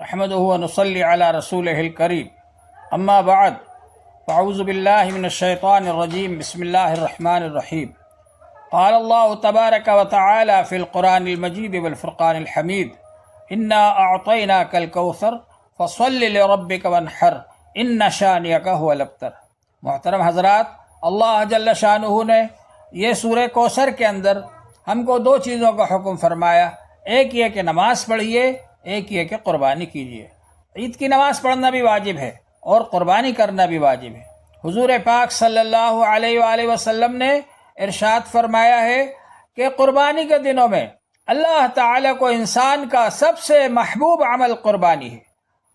نحمده ونصلي على رسوله الكريم اما بعد فاعوذ بالله من الشيطان الرجيم بسم الله الرحمن الرحيم قال الله تبارك وتعالى في القرآن المجيد والفرقان الحميد انا اعطيناك الكوثر فصل لربك وانحر ان شانئك هو الابتر۔ محترم حضرات، اللہ جل شانہ نے یہ سورہ کوثر کے اندر ہم کو دو چیزوں کا حکم فرمایا، ایک یہ کہ نماز پڑھیے، ایک یہ کہ قربانی کیجیے۔ عید کی نماز پڑھنا بھی واجب ہے اور قربانی کرنا بھی واجب ہے۔ حضور پاک صلی اللہ علیہ وآلہ وسلم نے ارشاد فرمایا ہے کہ قربانی کے دنوں میں اللہ تعالیٰ کو انسان کا سب سے محبوب عمل قربانی ہے۔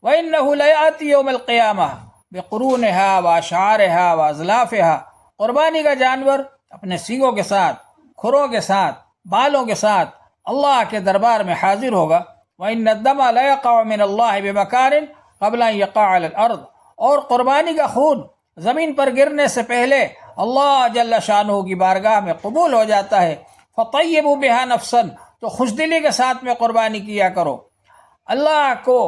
وَإِنَّهُ لَيَأْتِي يَوْمَ الْقِيَامَةِ بِقُرُونِهَا وَأَشْعَارِهَا وَأَظْلَافِهَا۔ قربانی کا جانور اپنے سینگوں کے ساتھ، کھروں کے ساتھ، بالوں کے ساتھ اللہ کے دربار میں حاضر ہوگا۔ وَإِنَّ الدَّمَ لَيَقَعُ مِنَ اللَّهِ بِمَكَانٍ قَبْلَ أَن يَقَعَ عَلَى الْأَرْضِ۔ اور قربانی کا خون زمین پر گرنے سے پہلے اللہ جل شانہ کی بارگاہ میں قبول ہو جاتا ہے۔ فَطَيِّبُوا بِهَا نَفْسًا، تو خوش دلی کے ساتھ میں قربانی کیا کرو، اللہ کو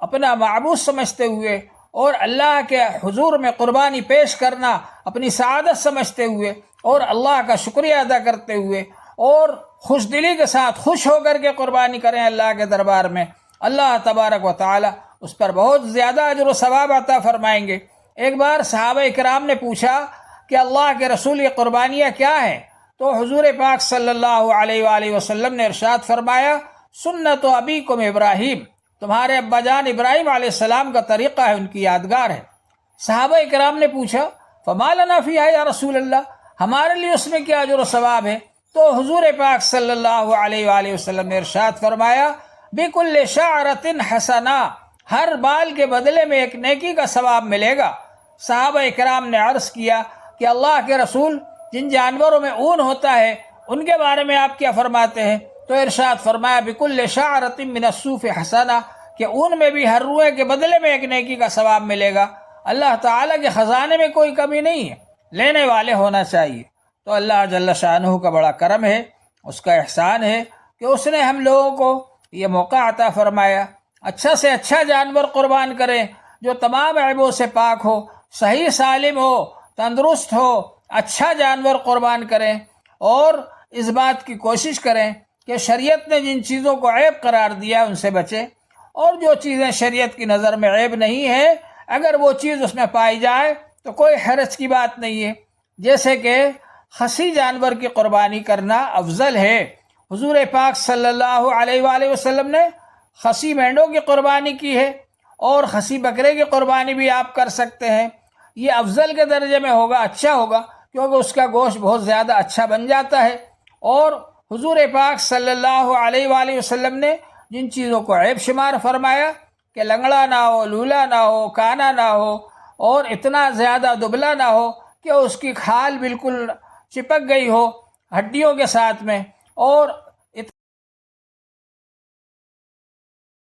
اپنا معبود سمجھتے ہوئے اور اللہ کے حضور میں قربانی پیش کرنا اپنی سعادت سمجھتے ہوئے اور اللہ کا شکریہ ادا کرتے ہوئے اور خوش دلی کے ساتھ خوش ہو کر کے قربانی کریں اللہ کے دربار میں۔ اللہ تبارک و تعالی اس پر بہت زیادہ اجر و ثواب عطا فرمائیں گے۔ ایک بار صحابہ کرام نے پوچھا کہ اللہ کے رسول یہ قربانیاں کیا ہیں؟ تو حضور پاک صلی اللہ علیہ وآلہ وسلم نے ارشاد فرمایا، سنت ابیکم ابراہیم، تمہارے ابا جان ابراہیم علیہ السلام کا طریقہ ہے، ان کی یادگار ہے۔ صحابہ کرام نے پوچھا فما لنا فیہا یا رسول اللہ، ہمارے لیے اس میں کیا اجر و ثواب ہے؟ تو حضور پاک صلی اللہ علیہ وآلہ وسلم نے ارشاد فرمایا، بِكُلِّ شَعْرَةٍ حَسَنَةٍ، ہر بال کے بدلے میں ایک نیکی کا ثواب ملے گا۔ صحابہ کرام نے عرض کیا کہ اللہ کے رسول، جن جانوروں میں اون ہوتا ہے ان کے بارے میں آپ کیا فرماتے ہیں؟ تو ارشاد فرمایا بِكُلِّ شَعْرَةٍ مِّنَ الصُّوفِ حَسَنَةٍ، کہ اون میں بھی ہر روئے کے بدلے میں ایک نیکی کا ثواب ملے گا۔ اللہ تعالیٰ کے خزانے میں کوئی کمی نہیں ہے، لینے والے ہونا چاہیے۔ تو اللہ جل شانہ کا بڑا کرم ہے، اس کا احسان ہے کہ اس نے ہم لوگوں کو یہ موقع عطا فرمایا، اچھا سے اچھا جانور قربان کریں جو تمام عیبوں سے پاک ہو، صحیح سالم ہو، تندرست ہو، اچھا جانور قربان کریں اور اس بات کی کوشش کریں کہ شریعت نے جن چیزوں کو عیب قرار دیا ان سے بچیں، اور جو چیزیں شریعت کی نظر میں عیب نہیں ہے اگر وہ چیز اس میں پائی جائے تو کوئی حرج کی بات نہیں ہے۔ جیسے کہ خصی جانور کی قربانی کرنا افضل ہے۔ حضور پاک صلی اللہ علیہ وآلہ وسلم نے خصی مینڈوں کی قربانی کی ہے اور خصی بکرے کی قربانی بھی آپ کر سکتے ہیں۔ یہ افضل کے درجے میں ہوگا، اچھا ہوگا، کیونکہ اس کا گوشت بہت زیادہ اچھا بن جاتا ہے۔ اور حضور پاک صلی اللہ علیہ وآلہ وسلم نے جن چیزوں کو عیب شمار فرمایا کہ لنگڑا نہ ہو، لولا نہ ہو، کانا نہ ہو اور اتنا زیادہ دبلا نہ ہو کہ اس کی کھال بالکل چپک گئی ہو ہڈیوں کے ساتھ میں، اور